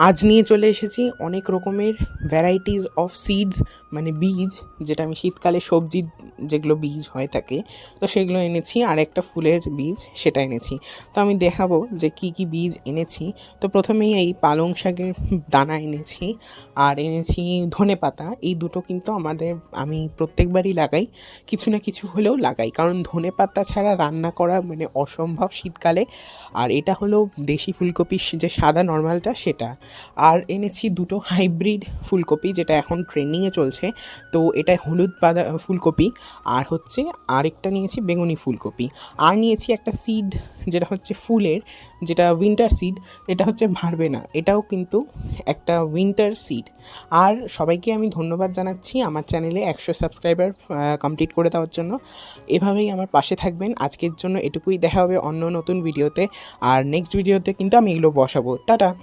আজ নিয়ে চলে এসেছি অনেক রকমের ভ্যারাইটিস অফ সিডস, মানে বীজ, যেটা আমি শীতকালে সবজির যেগুলো বীজ হয়ে থাকে তো সেগুলো এনেছি। আর একটা ফুলের বীজ সেটা এনেছি। তো আমি দেখাবো যে কি কি বীজ এনেছি। তো প্রথমেই এই পালং শাকের দানা এনেছি, আর এনেছি ধনেপাতা। এই দুটো কিন্তু আমি প্রত্যেকবারই লাগাই, কিছু না কিছু হলেও লাগাই, কারণ ধনেপাতা ছাড়া রান্না করা মানে অসম্ভব শীতকালে। আর এটা হলো দেশি ফুলকপির যে সাদা নর্মালটা সেটা। আর এনেছি দুটো হাইব্রিড ফুলকপি, যেটা এখন ট্রেন্ডিংয়ে চলছে। তো এটা হলুদ পাতা ফুলকপি, আর হচ্ছে আরেকটা নিয়েছি বেগুনি ফুলকপি। আর নিয়েছি একটা সিড, যেটা হচ্ছে ফুলের, যেটা উইন্টার সিড। এটা হচ্ছে ভারবেনা, এটাও কিন্তু একটা উইন্টার সিড। আর সবাইকে আমি ধন্যবাদ জানাচ্ছি আমার চ্যানেলে 100 সাবস্ক্রাইবার কমপ্লিট করে দেওয়ার জন্য। এভাবেই আমার পাশে থাকবেন। আজকের জন্য এটুকুই, দেখা হবে অন্য নতুন ভিডিওতে। আর নেক্সট ভিডিওতে কিন্তু আমি এগুলো বসাবো। টাটা।